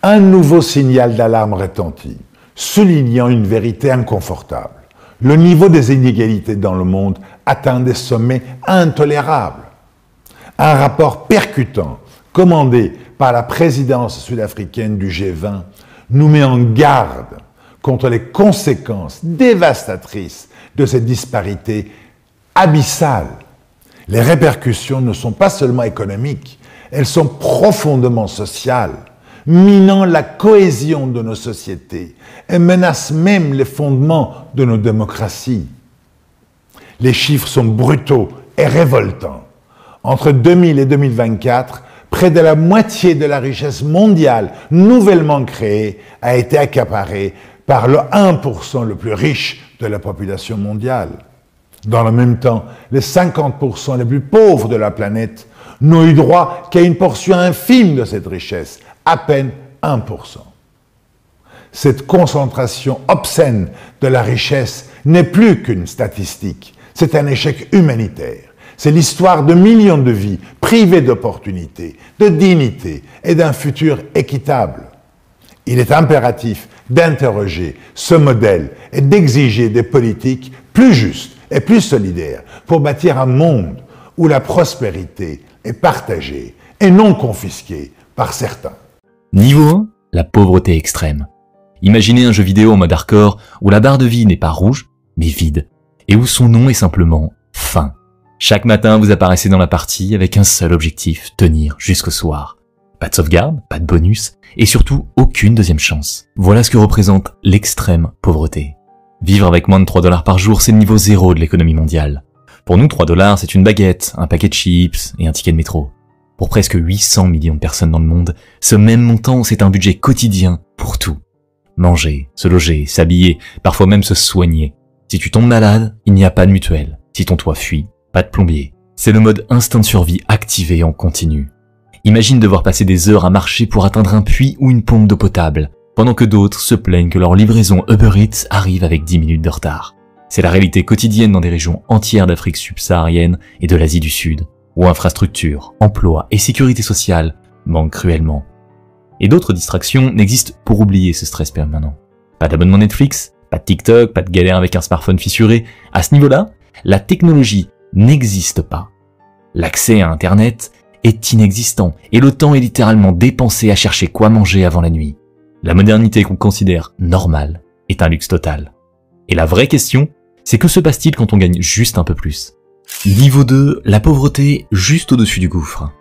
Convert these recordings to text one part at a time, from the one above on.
Un nouveau signal d'alarme retentit, soulignant une vérité inconfortable. Le niveau des inégalités dans le monde atteint des sommets intolérables. Un rapport percutant, commandé par la présidence sud-africaine du G20, nous met en garde contre les conséquences dévastatrices de ces disparités abyssales. Les répercussions ne sont pas seulement économiques, elles sont profondément sociales, minant la cohésion de nos sociétés et menacent même les fondements de nos démocraties. Les chiffres sont brutaux et révoltants. Entre 2000 et 2024, près de la moitié de la richesse mondiale nouvellement créée a été accaparée par le 1% le plus riche de la population mondiale. Dans le même temps, les 50% les plus pauvres de la planète n'ont eu droit qu'à une portion infime de cette richesse, à peine 1%. Cette concentration obscène de la richesse n'est plus qu'une statistique, c'est un échec humanitaire. C'est l'histoire de millions de vies privées d'opportunités, de dignité et d'un futur équitable. Il est impératif d'interroger ce modèle et d'exiger des politiques plus justes et plus solidaires pour bâtir un monde où la prospérité est partagée et non confisquée par certains. Niveau 1, la pauvreté extrême. Imaginez un jeu vidéo en mode hardcore où la barre de vie n'est pas rouge, mais vide, et où son nom est simplement faim. Chaque matin, vous apparaissez dans la partie avec un seul objectif, tenir jusqu'au soir. Pas de sauvegarde, pas de bonus, et surtout aucune deuxième chance. Voilà ce que représente l'extrême pauvreté. Vivre avec moins de 3 $ par jour, c'est le niveau 0 de l'économie mondiale. Pour nous, 3 $, c'est une baguette, un paquet de chips et un ticket de métro. Pour presque 800 millions de personnes dans le monde, ce même montant, c'est un budget quotidien pour tout. Manger, se loger, s'habiller, parfois même se soigner. Si tu tombes malade, il n'y a pas de mutuelle. Si ton toit fuit, pas de plombier. C'est le mode instinct de survie activé en continu. Imagine devoir passer des heures à marcher pour atteindre un puits ou une pompe d'eau potable, pendant que d'autres se plaignent que leur livraison Uber Eats arrive avec 10 minutes de retard. C'est la réalité quotidienne dans des régions entières d'Afrique subsaharienne et de l'Asie du Sud, où infrastructures, emploi et sécurité sociale manquent cruellement. Et d'autres distractions n'existent pour oublier ce stress permanent. Pas d'abonnement Netflix, pas de TikTok, pas de galère avec un smartphone fissuré. À ce niveau-là, la technologie n'existe pas. L'accès à Internet est inexistant et le temps est littéralement dépensé à chercher quoi manger avant la nuit. La modernité qu'on considère normale est un luxe total. Et la vraie question, c'est que se passe-t-il quand on gagne juste un peu plus? Niveau 2, la pauvreté juste au-dessus du gouffre.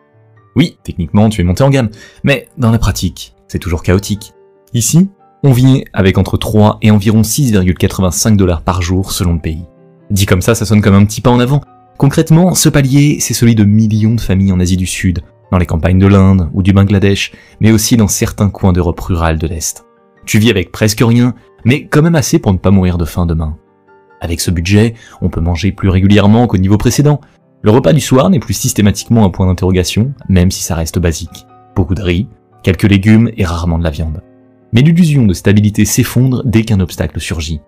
Oui, techniquement tu es monté en gamme, mais dans la pratique, c'est toujours chaotique. Ici, on vit avec entre 3 et environ 6,85 $ par jour selon le pays. Dit comme ça sonne comme un petit pas en avant. Concrètement, ce palier, c'est celui de millions de familles en Asie du Sud, dans les campagnes de l'Inde ou du Bangladesh, mais aussi dans certains coins d'Europe rurale de l'Est. Tu vis avec presque rien, mais quand même assez pour ne pas mourir de faim demain. Avec ce budget, on peut manger plus régulièrement qu'au niveau précédent. Le repas du soir n'est plus systématiquement un point d'interrogation, même si ça reste basique. Beaucoup de riz, quelques légumes et rarement de la viande. Mais l'illusion de stabilité s'effondre dès qu'un obstacle surgit.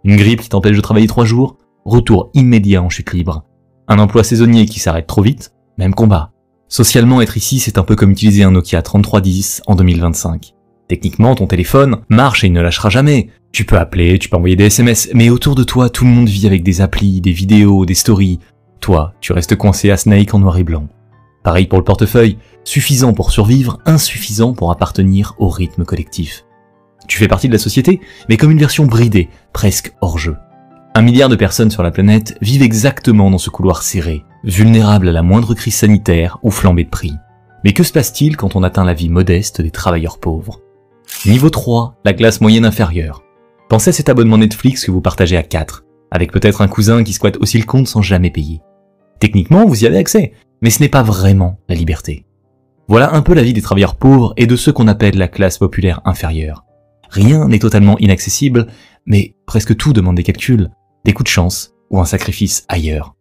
Une grippe qui t'empêche de travailler 3 jours, retour immédiat en chute libre. Un emploi saisonnier qui s'arrête trop vite, même combat. Socialement, être ici, c'est un peu comme utiliser un Nokia 3310 en 2025. Techniquement, ton téléphone marche et il ne lâchera jamais. Tu peux appeler, tu peux envoyer des SMS, mais autour de toi, tout le monde vit avec des applis, des vidéos, des stories. Toi, tu restes coincé à Snake en noir et blanc. Pareil pour le portefeuille, suffisant pour survivre, insuffisant pour appartenir au rythme collectif. Tu fais partie de la société, mais comme une version bridée, presque hors jeu. 1 milliard de personnes sur la planète vivent exactement dans ce couloir serré, vulnérables à la moindre crise sanitaire ou flambée de prix. Mais que se passe-t-il quand on atteint la vie modeste des travailleurs pauvres? Niveau 3, la classe moyenne inférieure. Pensez à cet abonnement Netflix que vous partagez à 4, avec peut-être un cousin qui squatte aussi le compte sans jamais payer. Techniquement, vous y avez accès, mais ce n'est pas vraiment la liberté. Voilà un peu la vie des travailleurs pauvres et de ceux qu'on appelle la classe populaire inférieure. Rien n'est totalement inaccessible, mais presque tout demande des calculs, des coups de chance ou un sacrifice ailleurs.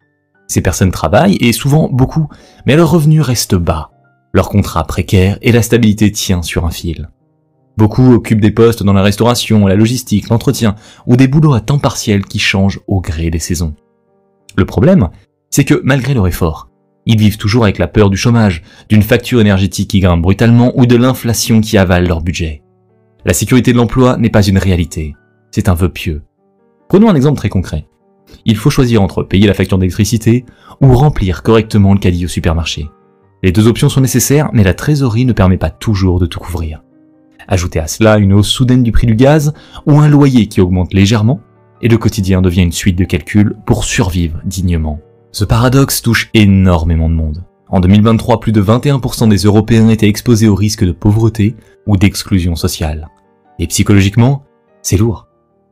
Ces personnes travaillent, et souvent beaucoup, mais leurs revenus restent bas, leur contrat précaire et la stabilité tient sur un fil. Beaucoup occupent des postes dans la restauration, la logistique, l'entretien, ou des boulots à temps partiel qui changent au gré des saisons. Le problème, c'est que malgré leur effort, ils vivent toujours avec la peur du chômage, d'une facture énergétique qui grimpe brutalement ou de l'inflation qui avale leur budget. La sécurité de l'emploi n'est pas une réalité, c'est un vœu pieux. Prenons un exemple très concret. Il faut choisir entre payer la facture d'électricité ou remplir correctement le caddie au supermarché. Les deux options sont nécessaires, mais la trésorerie ne permet pas toujours de tout couvrir. Ajoutez à cela une hausse soudaine du prix du gaz ou un loyer qui augmente légèrement, et le quotidien devient une suite de calculs pour survivre dignement. Ce paradoxe touche énormément de monde. En 2023, plus de 21% des Européens étaient exposés au risque de pauvreté ou d'exclusion sociale. Et psychologiquement, c'est lourd.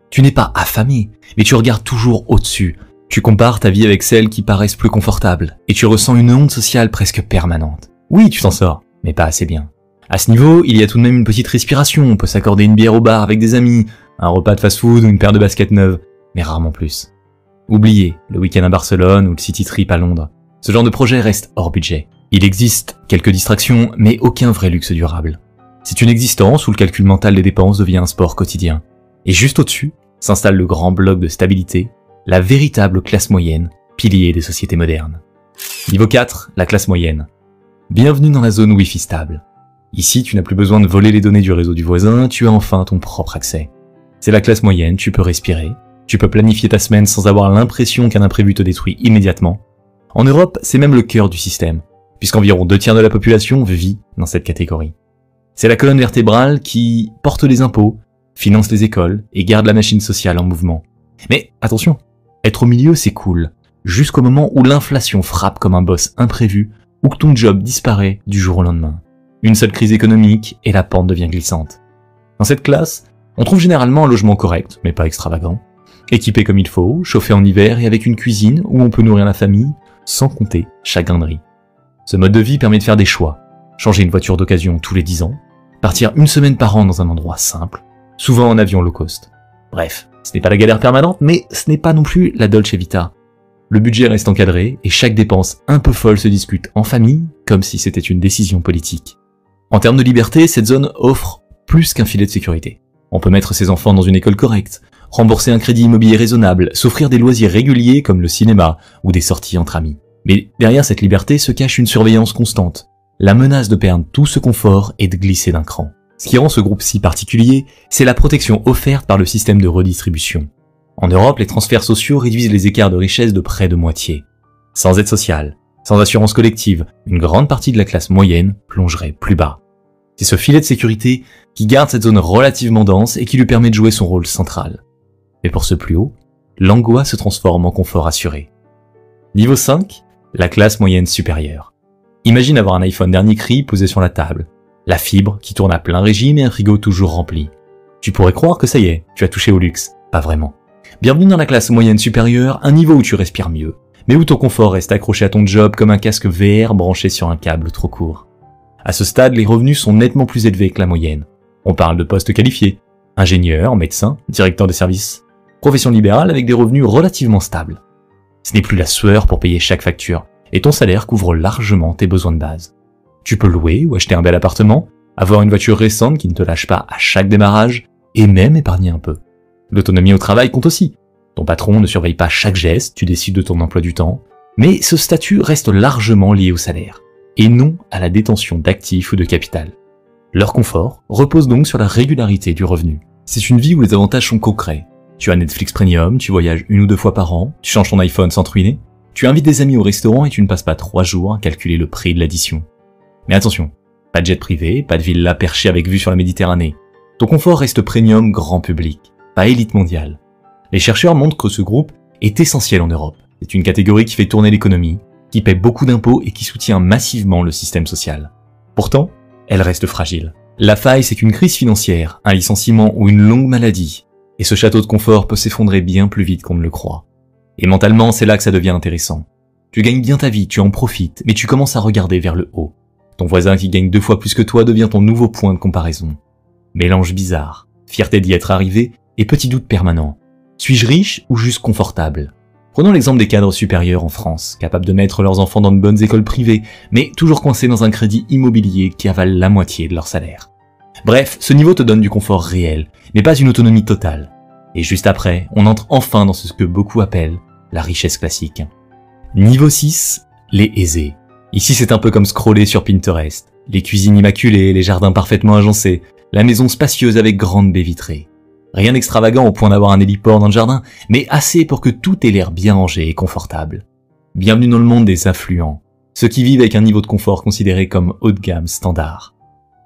Tu n'es pas affamé, mais tu regardes toujours au-dessus. Tu compares ta vie avec celles qui paraissent plus confortables, et tu ressens une honte sociale presque permanente. Oui, tu t'en sors, mais pas assez bien. À ce niveau, il y a tout de même une petite respiration, on peut s'accorder une bière au bar avec des amis, un repas de fast-food ou une paire de baskets neuves, mais rarement plus. Oubliez le week-end à Barcelone ou le city trip à Londres. Ce genre de projet reste hors budget. Il existe quelques distractions, mais aucun vrai luxe durable. C'est une existence où le calcul mental des dépenses devient un sport quotidien. Et juste au-dessus, s'installe le grand bloc de stabilité, la véritable classe moyenne, pilier des sociétés modernes. Niveau 4, la classe moyenne. Bienvenue dans la zone Wi-Fi stable. Ici, tu n'as plus besoin de voler les données du réseau du voisin, tu as enfin ton propre accès. C'est la classe moyenne, tu peux respirer, tu peux planifier ta semaine sans avoir l'impression qu'un imprévu te détruit immédiatement. En Europe, c'est même le cœur du système, puisqu'environ 2/3 de la population vit dans cette catégorie. C'est la colonne vertébrale qui porte les impôts, finance les écoles et garde la machine sociale en mouvement. Mais attention, être au milieu c'est cool, jusqu'au moment où l'inflation frappe comme un boss imprévu ou que ton job disparaît du jour au lendemain. Une seule crise économique et la pente devient glissante. Dans cette classe, on trouve généralement un logement correct, mais pas extravagant, équipé comme il faut, chauffé en hiver et avec une cuisine où on peut nourrir la famille, sans compter chagrinerie. Ce mode de vie permet de faire des choix, changer une voiture d'occasion tous les 10 ans, partir une semaine par an dans un endroit simple, souvent en avion low cost. Bref, ce n'est pas la galère permanente, mais ce n'est pas non plus la Dolce Vita. Le budget reste encadré et chaque dépense un peu folle se discute en famille, comme si c'était une décision politique. En termes de liberté, cette zone offre plus qu'un filet de sécurité. On peut mettre ses enfants dans une école correcte, rembourser un crédit immobilier raisonnable, s'offrir des loisirs réguliers comme le cinéma ou des sorties entre amis. Mais derrière cette liberté se cache une surveillance constante, la menace de perdre tout ce confort et de glisser d'un cran. Ce qui rend ce groupe si particulier, c'est la protection offerte par le système de redistribution. En Europe, les transferts sociaux réduisent les écarts de richesse de près de moitié. Sans aide sociale, sans assurance collective, une grande partie de la classe moyenne plongerait plus bas. C'est ce filet de sécurité qui garde cette zone relativement dense et qui lui permet de jouer son rôle central. Mais pour ce plus haut, l'angoisse se transforme en confort assuré. Niveau 5, la classe moyenne supérieure. Imagine avoir un iPhone dernier cri posé sur la table, la fibre qui tourne à plein régime et un frigo toujours rempli. Tu pourrais croire que ça y est, tu as touché au luxe. Pas vraiment. Bienvenue dans la classe moyenne supérieure, un niveau où tu respires mieux, mais où ton confort reste accroché à ton job comme un casque VR branché sur un câble trop court. À ce stade, les revenus sont nettement plus élevés que la moyenne. On parle de postes qualifiés, ingénieur, médecin, directeur de service, profession libérale avec des revenus relativement stables. Ce n'est plus la sueur pour payer chaque facture, et ton salaire couvre largement tes besoins de base. Tu peux louer ou acheter un bel appartement, avoir une voiture récente qui ne te lâche pas à chaque démarrage, et même épargner un peu. L'autonomie au travail compte aussi. Ton patron ne surveille pas chaque geste, tu décides de ton emploi du temps, mais ce statut reste largement lié au salaire, et non à la détention d'actifs ou de capital. Leur confort repose donc sur la régularité du revenu. C'est une vie où les avantages sont concrets. Tu as Netflix Premium, tu voyages 1 ou 2 fois par an, tu changes ton iPhone sans te ruiner, tu invites des amis au restaurant et tu ne passes pas 3 jours à calculer le prix de l'addition. Mais attention, pas de jet privé, pas de villa perchée avec vue sur la Méditerranée. Ton confort reste premium grand public, pas élite mondiale. Les chercheurs montrent que ce groupe est essentiel en Europe. C'est une catégorie qui fait tourner l'économie, qui paie beaucoup d'impôts et qui soutient massivement le système social. Pourtant, elle reste fragile. La faille, c'est qu'une crise financière, un licenciement ou une longue maladie, et ce château de confort peut s'effondrer bien plus vite qu'on ne le croit. Et mentalement, c'est là que ça devient intéressant. Tu gagnes bien ta vie, tu en profites, mais tu commences à regarder vers le haut. Ton voisin qui gagne 2 fois plus que toi devient ton nouveau point de comparaison. Mélange bizarre, fierté d'y être arrivé et petit doute permanent. Suis-je riche ou juste confortable ? Prenons l'exemple des cadres supérieurs en France, capables de mettre leurs enfants dans de bonnes écoles privées, mais toujours coincés dans un crédit immobilier qui avale la moitié de leur salaire. Bref, ce niveau te donne du confort réel, mais pas une autonomie totale. Et juste après, on entre enfin dans ce que beaucoup appellent la richesse classique. Niveau 6, les aisés. Ici c'est un peu comme scroller sur Pinterest. Les cuisines immaculées, les jardins parfaitement agencés, la maison spacieuse avec grande baie vitrée. Rien d'extravagant au point d'avoir un héliport dans le jardin, mais assez pour que tout ait l'air bien rangé et confortable. Bienvenue dans le monde des affluents, ceux qui vivent avec un niveau de confort considéré comme haut de gamme standard.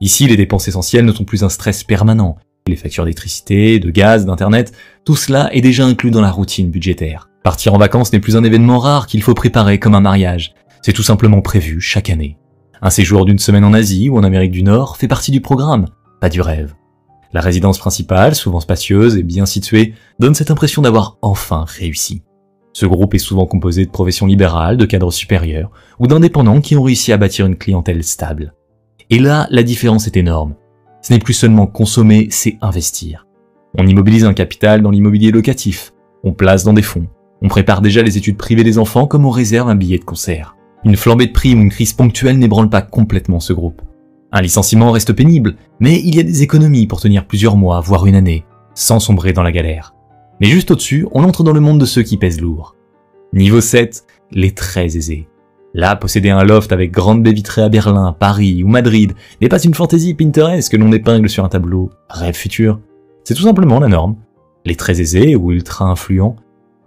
Ici, les dépenses essentielles ne sont plus un stress permanent. Les factures d'électricité, de gaz, d'internet, tout cela est déjà inclus dans la routine budgétaire. Partir en vacances n'est plus un événement rare qu'il faut préparer comme un mariage. C'est tout simplement prévu chaque année. Un séjour d'une semaine en Asie ou en Amérique du Nord fait partie du programme, pas du rêve. La résidence principale, souvent spacieuse et bien située, donne cette impression d'avoir enfin réussi. Ce groupe est souvent composé de professions libérales, de cadres supérieurs ou d'indépendants qui ont réussi à bâtir une clientèle stable. Et là, la différence est énorme. Ce n'est plus seulement consommer, c'est investir. On immobilise un capital dans l'immobilier locatif, on place dans des fonds, on prépare déjà les études privées des enfants comme on réserve un billet de concert. Une flambée de prix ou une crise ponctuelle n'ébranle pas complètement ce groupe. Un licenciement reste pénible, mais il y a des économies pour tenir plusieurs mois, voire une année, sans sombrer dans la galère. Mais juste au-dessus, on entre dans le monde de ceux qui pèsent lourd. Niveau 7, les très aisés. Là, posséder un loft avec grande baie vitrée à Berlin, Paris ou Madrid n'est pas une fantaisie Pinterest que l'on épingle sur un tableau rêve futur. C'est tout simplement la norme. Les très aisés ou ultra influents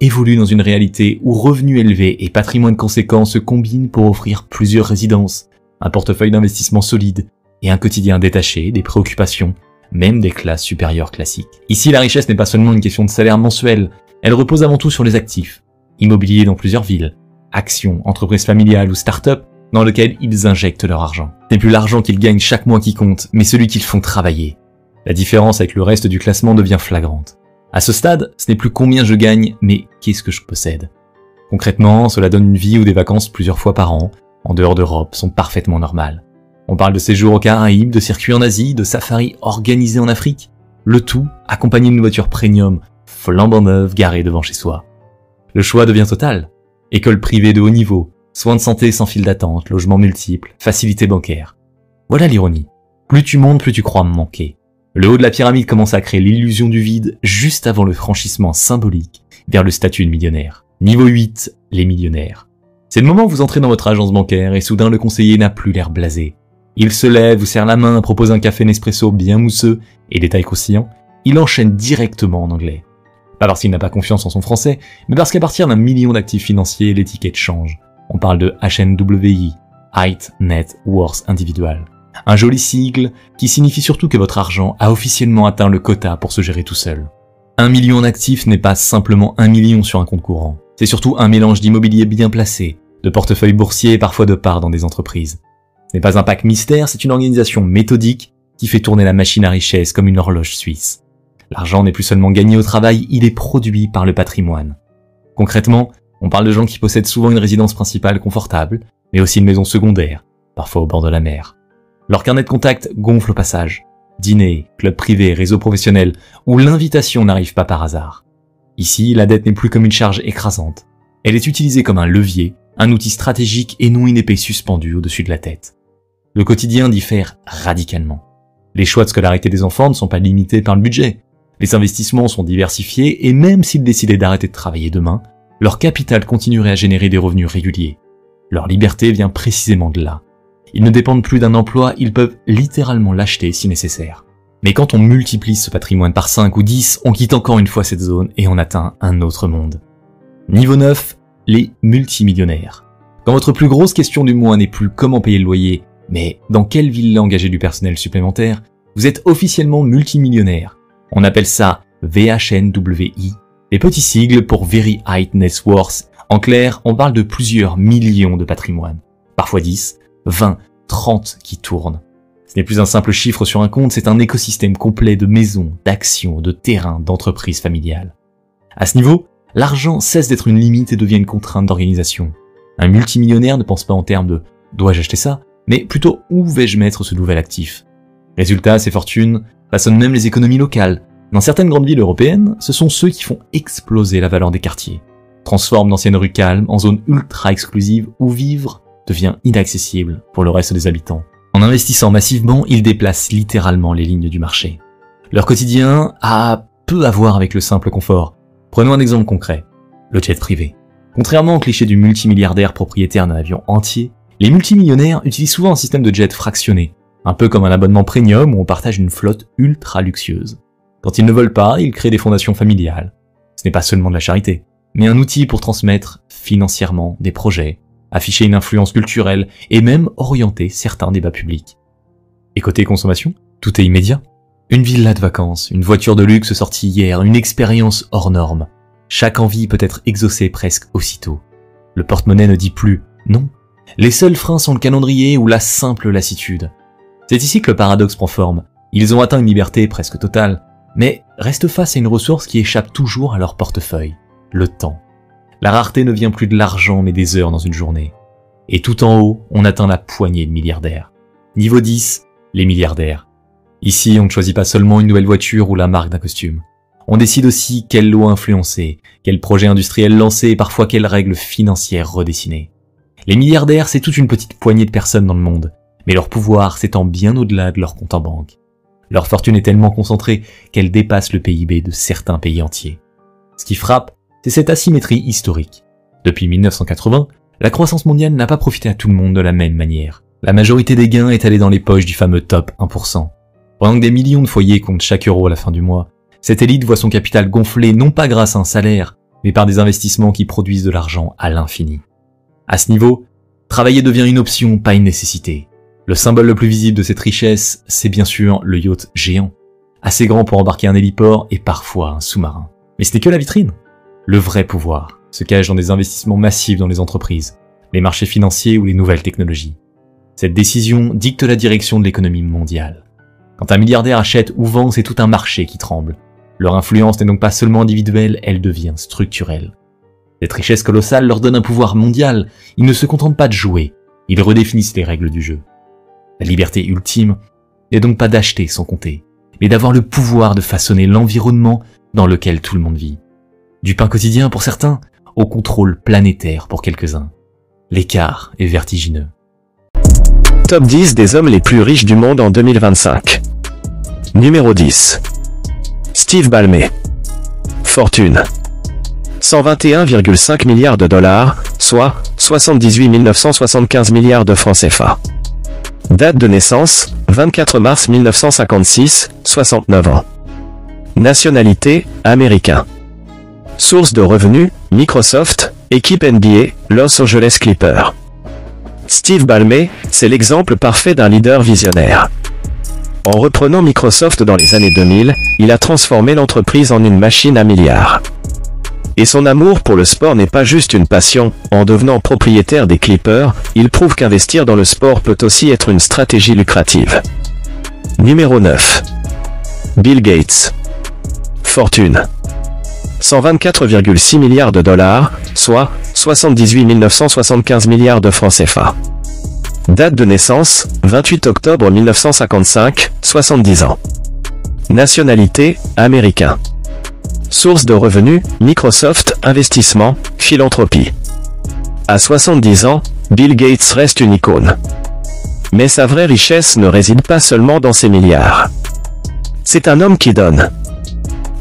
évoluent dans une réalité où revenus élevés et patrimoine conséquent se combinent pour offrir plusieurs résidences, un portefeuille d'investissement solide et un quotidien détaché des préoccupations, même des classes supérieures classiques. Ici, la richesse n'est pas seulement une question de salaire mensuel, elle repose avant tout sur les actifs, immobiliers dans plusieurs villes, actions, entreprises familiales ou start-up dans lesquelles ils injectent leur argent. Ce n'est plus l'argent qu'ils gagnent chaque mois qui compte, mais celui qu'ils font travailler. La différence avec le reste du classement devient flagrante. À ce stade, ce n'est plus combien je gagne, mais qu'est-ce que je possède. Concrètement, cela donne une vie où des vacances plusieurs fois par an, en dehors d'Europe, sont parfaitement normales. On parle de séjours aux Caraïbes, de circuits en Asie, de safaris organisés en Afrique. Le tout accompagné d'une voiture premium, flambant neuve, garée devant chez soi. Le choix devient total. École privée de haut niveau, soins de santé sans file d'attente, logements multiples, facilités bancaires. Voilà l'ironie. Plus tu montes, plus tu crois manquer. Le haut de la pyramide commence à créer l'illusion du vide juste avant le franchissement symbolique vers le statut de millionnaire. Niveau 8, les millionnaires. C'est le moment où vous entrez dans votre agence bancaire et soudain le conseiller n'a plus l'air blasé. Il se lève, vous serre la main, propose un café Nespresso bien mousseux et détail croustillant. Il enchaîne directement en anglais. Pas parce qu'il n'a pas confiance en son français, mais parce qu'à partir d'un million d'actifs financiers, l'étiquette change. On parle de HNWI, Height Net Worth Individual. Un joli sigle qui signifie surtout que votre argent a officiellement atteint le quota pour se gérer tout seul. 1 million d'actifs n'est pas simplement 1 million sur un compte courant. C'est surtout un mélange d'immobilier bien placé, de portefeuilles boursiers et parfois de parts dans des entreprises. Ce n'est pas un pack mystère, c'est une organisation méthodique qui fait tourner la machine à richesse comme une horloge suisse. L'argent n'est plus seulement gagné au travail, il est produit par le patrimoine. Concrètement, on parle de gens qui possèdent souvent une résidence principale confortable, mais aussi une maison secondaire, parfois au bord de la mer. Leur carnet de contact gonfle au passage. Dîner, club privé, réseau professionnel, où l'invitation n'arrive pas par hasard. Ici, la dette n'est plus comme une charge écrasante. Elle est utilisée comme un levier, un outil stratégique et non une épée suspendue au-dessus de la tête. Le quotidien diffère radicalement. Les choix de scolarité des enfants ne sont pas limités par le budget. Les investissements sont diversifiés et même s'ils décidaient d'arrêter de travailler demain, leur capital continuerait à générer des revenus réguliers. Leur liberté vient précisément de là. Ils ne dépendent plus d'un emploi, ils peuvent littéralement l'acheter si nécessaire. Mais quand on multiplie ce patrimoine par 5 ou 10, on quitte encore une fois cette zone et on atteint un autre monde. Niveau 9, les multimillionnaires. Quand votre plus grosse question du mois n'est plus comment payer le loyer, mais dans quelle villa engager du personnel supplémentaire, vous êtes officiellement multimillionnaire. On appelle ça VHNWI, les petits sigles pour Very High Net Worth. En clair, on parle de plusieurs millions de patrimoine. Parfois 10, 20, 30 qui tournent. Ce n'est plus un simple chiffre sur un compte, c'est un écosystème complet de maisons, d'actions, de terrains, d'entreprises familiales. À ce niveau, l'argent cesse d'être une limite et devient une contrainte d'organisation. Un multimillionnaire ne pense pas en termes de « dois-je acheter ça ?», mais plutôt « où vais-je mettre ce nouvel actif ?» Résultat, ces fortunes façonnent même les économies locales. Dans certaines grandes villes européennes, ce sont ceux qui font exploser la valeur des quartiers, transforment d'anciennes rues calmes en zones ultra exclusives où vivre devient inaccessible pour le reste des habitants. En investissant massivement, ils déplacent littéralement les lignes du marché. Leur quotidien a peu à voir avec le simple confort. Prenons un exemple concret, le jet privé. Contrairement au cliché du multimilliardaire propriétaire d'un avion entier, les multimillionnaires utilisent souvent un système de jet fractionné, Un peu comme un abonnement premium où on partage une flotte ultra luxueuse. Quand ils ne veulent pas, ils créent des fondations familiales. Ce n'est pas seulement de la charité, mais un outil pour transmettre financièrement des projets, afficher une influence culturelle et même orienter certains débats publics. Et côté consommation, tout est immédiat. Une villa de vacances, une voiture de luxe sortie hier, une expérience hors norme. Chaque envie peut être exaucée presque aussitôt. Le porte-monnaie ne dit plus non. Les seuls freins sont le calendrier ou la simple lassitude. C'est ici que le paradoxe prend forme. Ils ont atteint une liberté presque totale, mais restent face à une ressource qui échappe toujours à leur portefeuille, le temps. La rareté ne vient plus de l'argent mais des heures dans une journée. Et tout en haut, on atteint la poignée de milliardaires. Niveau 10, les milliardaires. Ici, on ne choisit pas seulement une nouvelle voiture ou la marque d'un costume. On décide aussi quelle loi influencer, quel projet industriel lancer et parfois quelles règles financières redessiner. Les milliardaires, c'est toute une petite poignée de personnes dans le monde, mais leur pouvoir s'étend bien au-delà de leur compte en banque. Leur fortune est tellement concentrée qu'elle dépasse le PIB de certains pays entiers. Ce qui frappe, c'est cette asymétrie historique. Depuis 1980, la croissance mondiale n'a pas profité à tout le monde de la même manière. La majorité des gains est allée dans les poches du fameux top 1%. Pendant que des millions de foyers comptent chaque euro à la fin du mois, cette élite voit son capital gonfler non pas grâce à un salaire, mais par des investissements qui produisent de l'argent à l'infini. À ce niveau, travailler devient une option, pas une nécessité. Le symbole le plus visible de cette richesse, c'est bien sûr le yacht géant, assez grand pour embarquer un héliport et parfois un sous-marin. Mais ce n'est que la vitrine. Le vrai pouvoir se cache dans des investissements massifs dans les entreprises, les marchés financiers ou les nouvelles technologies. Cette décision dicte la direction de l'économie mondiale. Quand un milliardaire achète ou vend, c'est tout un marché qui tremble. Leur influence n'est donc pas seulement individuelle, elle devient structurelle. Cette richesse colossale leur donne un pouvoir mondial. Ils ne se contentent pas de jouer, ils redéfinissent les règles du jeu. La liberté ultime n'est donc pas d'acheter sans compter, mais d'avoir le pouvoir de façonner l'environnement dans lequel tout le monde vit. Du pain quotidien pour certains, au contrôle planétaire pour quelques-uns. L'écart est vertigineux. Top 10 des hommes les plus riches du monde en 2025. Numéro 10. Steve Ballmer. Fortune. 121,5 milliards de dollars, soit 78 975 milliards de francs CFA. Date de naissance, 24 mars 1956, 69 ans. Nationalité, américain. Source de revenus, Microsoft, équipe NBA, Los Angeles Clippers. Steve Ballmer, c'est l'exemple parfait d'un leader visionnaire. En reprenant Microsoft dans les années 2000, il a transformé l'entreprise en une machine à milliards. Et son amour pour le sport n'est pas juste une passion, en devenant propriétaire des Clippers, il prouve qu'investir dans le sport peut aussi être une stratégie lucrative. Numéro 9. Bill Gates. Fortune. 124,6 milliards de dollars, soit 78 975 milliards de francs CFA. Date de naissance, 28 octobre 1955, 70 ans. Nationalité, américain. Source de revenus, Microsoft, investissement, philanthropie. À 70 ans, Bill Gates reste une icône. Mais sa vraie richesse ne réside pas seulement dans ses milliards. C'est un homme qui donne.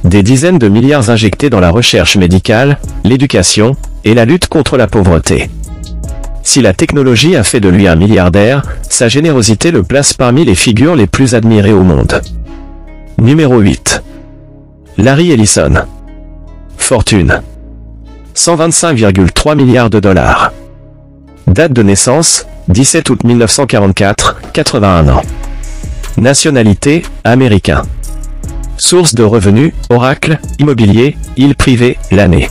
Des dizaines de milliards injectés dans la recherche médicale, l'éducation et la lutte contre la pauvreté. Si la technologie a fait de lui un milliardaire, sa générosité le place parmi les figures les plus admirées au monde. Numéro 8. Larry Ellison. Fortune. 125,3 milliards de dollars. Date de naissance, 17 août 1944, 81 ans. Nationalité, américain. Source de revenus, Oracle, immobilier, île privée, l'année.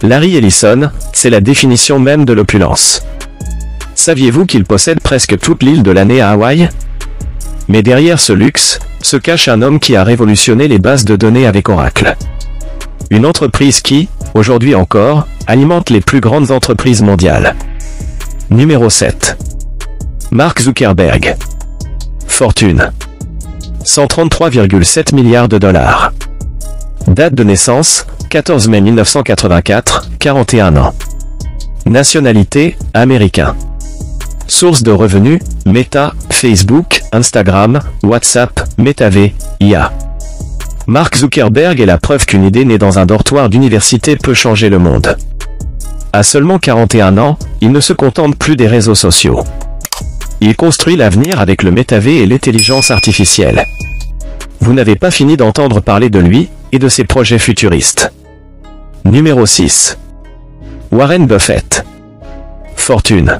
Larry Ellison, c'est la définition même de l'opulence. Saviez-vous qu'il possède presque toute l'île de l'année à Hawaï? Mais derrière ce luxe, se cache un homme qui a révolutionné les bases de données avec Oracle. Une entreprise qui, aujourd'hui encore, alimente les plus grandes entreprises mondiales. Numéro 7. Mark Zuckerberg. Fortune. 133,7 milliards de dollars. Date de naissance, 14 mai 1984, 41 ans. Nationalité, américain. Source de revenus, Meta, Facebook, Instagram, WhatsApp, MetaV, IA. Mark Zuckerberg est la preuve qu'une idée née dans un dortoir d'université peut changer le monde. À seulement 41 ans, il ne se contente plus des réseaux sociaux. il construit l'avenir avec le métavé et l'intelligence artificielle. Vous n'avez pas fini d'entendre parler de lui et de ses projets futuristes. Numéro 6. Warren Buffett. Fortune.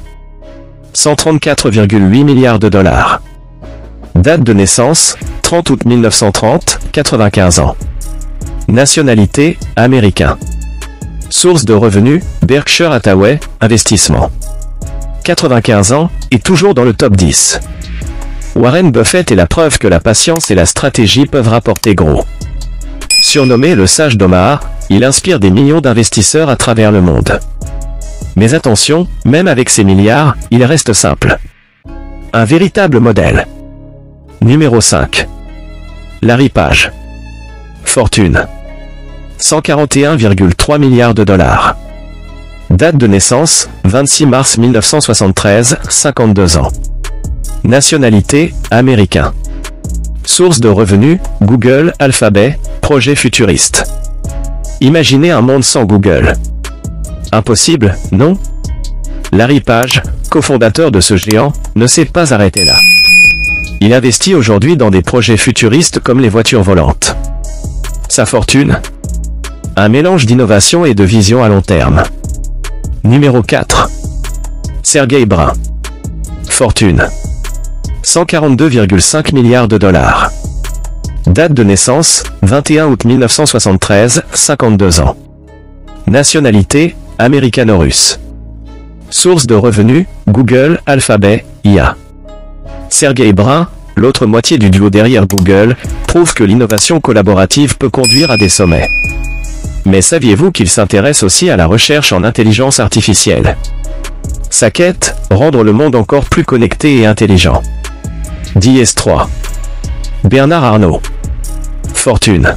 134,8 milliards de dollars. Date de naissance, 30 août 1930, 95 ans. Nationalité, américain. Source de revenus, Berkshire Hathaway, investissement. 95 ans, et toujours dans le top 10. Warren Buffett est la preuve que la patience et la stratégie peuvent rapporter gros. Surnommé le sage d'Omaha, il inspire des millions d'investisseurs à travers le monde. Mais attention, même avec ses milliards, il reste simple. Un véritable modèle. Numéro 5. Larry Page. Fortune. 141,3 milliards de dollars. Date de naissance, 26 mars 1973, 52 ans. Nationalité, américain. Source de revenus, Google, Alphabet, projet futuriste. Imaginez un monde sans Google. Impossible, non? Larry Page, cofondateur de ce géant, ne s'est pas arrêté là. Il investit aujourd'hui dans des projets futuristes comme les voitures volantes. Sa fortune? Un mélange d'innovation et de vision à long terme. Numéro 4. Sergey Brin. Fortune. 142,5 milliards de dollars. Date de naissance, 21 août 1973, 52 ans. Nationalité, américano-russe. Source de revenus, Google, Alphabet, IA. Sergey Brin, l'autre moitié du duo derrière Google, prouve que l'innovation collaborative peut conduire à des sommets. Mais saviez-vous qu'il s'intéresse aussi à la recherche en intelligence artificielle? Sa quête, rendre le monde encore plus connecté et intelligent. DS3. Bernard Arnault. Fortune.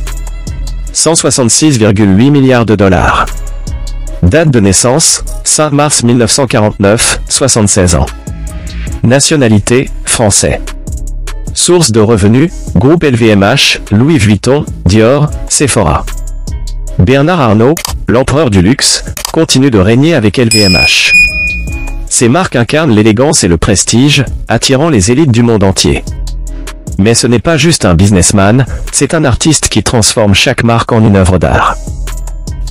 166,8 milliards de dollars. Date de naissance, 5 mars 1949, 76 ans. Nationalité, français. Source de revenus, groupe LVMH, Louis Vuitton, Dior, Sephora. Bernard Arnault, l'empereur du luxe, continue de régner avec LVMH. Ces marques incarnent l'élégance et le prestige, attirant les élites du monde entier. Mais ce n'est pas juste un businessman, c'est un artiste qui transforme chaque marque en une œuvre d'art.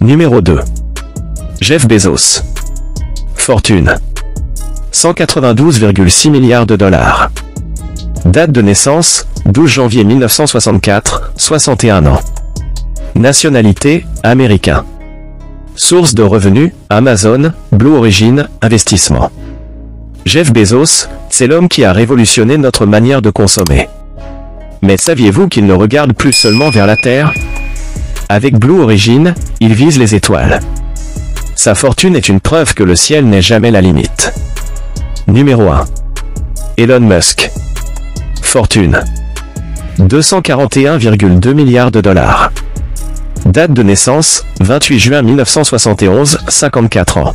Numéro 2. Jeff Bezos. Fortune. 192,6 milliards de dollars. Date de naissance, 12 janvier 1964, 61 ans. Nationalité, américain. Source de revenus, Amazon, Blue Origin, investissement. Jeff Bezos, c'est l'homme qui a révolutionné notre manière de consommer. Mais saviez-vous qu'il ne regarde plus seulement vers la Terre? Avec Blue Origin, il vise les étoiles. Sa fortune est une preuve que le ciel n'est jamais la limite. Numéro 1. Elon Musk. Fortune. 241,2 milliards de dollars. Date de naissance, 28 juin 1971, 54 ans.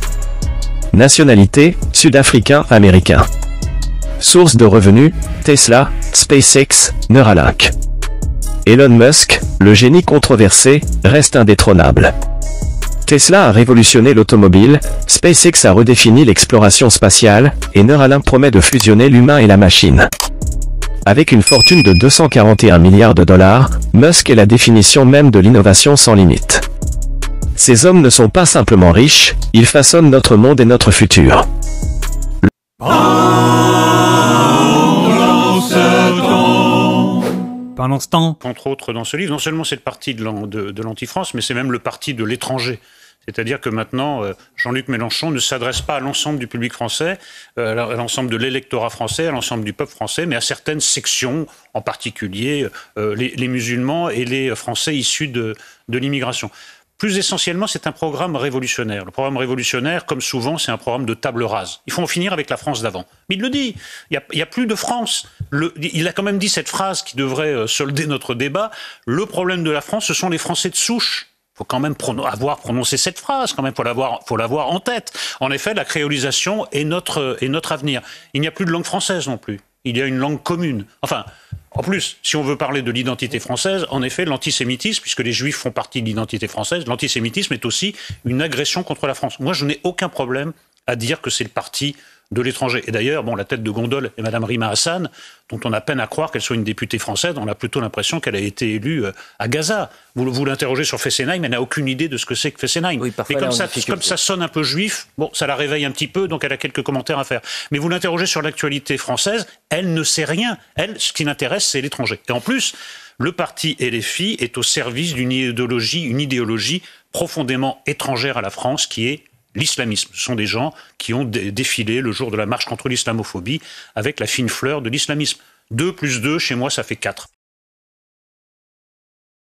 Nationalité, sud-africain-américain. Source de revenus, Tesla, SpaceX, Neuralink. Elon Musk, le génie controversé, reste indétrônable. Tesla a révolutionné l'automobile, SpaceX a redéfini l'exploration spatiale, et Neuralink promet de fusionner l'humain et la machine. Avec une fortune de 241 milliards de dollars, Musk est la définition même de l'innovation sans limite. Ces hommes ne sont pas simplement riches, ils façonnent notre monde et notre futur. Pendant ce temps, entre autres dans ce livre, non seulement c'est le parti de l'anti-France, mais c'est même le parti de l'étranger. C'est-à-dire que maintenant, Jean-Luc Mélenchon ne s'adresse pas à l'ensemble du public français, à l'ensemble de l'électorat français, à l'ensemble du peuple français, mais à certaines sections, en particulier les musulmans et les Français issus de l'immigration. Plus essentiellement, c'est un programme révolutionnaire. Le programme révolutionnaire, comme souvent, c'est un programme de table rase. Il faut en finir avec la France d'avant. Mais il le dit, il n'y a plus de France. Il a quand même dit cette phrase qui devrait solder notre débat. Le problème de la France, ce sont les Français de souche. Il faut quand même avoir prononcé cette phrase, quand même, faut l'avoir en tête. En effet, la créolisation est notre avenir. Il n'y a plus de langue française non plus. Il y a une langue commune. Enfin, en plus, si on veut parler de l'identité française, en effet, l'antisémitisme, puisque les Juifs font partie de l'identité française, l'antisémitisme est aussi une agression contre la France. Moi, je n'ai aucun problème à dire que c'est le parti de l'étranger. Et d'ailleurs, bon, la tête de gondole est Madame Rima Hassan, dont on a peine à croire qu'elle soit une députée française. On a plutôt l'impression qu'elle a été élue à Gaza. Vous l'interrogez sur Fessenheim, elle n'a aucune idée de ce que c'est que Fessenheim. Oui, mais comme ça sonne un peu juif, bon, ça la réveille un petit peu, donc elle a quelques commentaires à faire. Mais vous l'interrogez sur l'actualité française, elle ne sait rien. Elle, ce qui l'intéresse, c'est l'étranger. Et en plus, le parti LFI est au service d'une idéologie profondément étrangère à la France, qui est l'islamisme. Ce sont des gens qui ont défilé le jour de la marche contre l'islamophobie avec la fine fleur de l'islamisme. 2 + 2, chez moi, ça fait 4.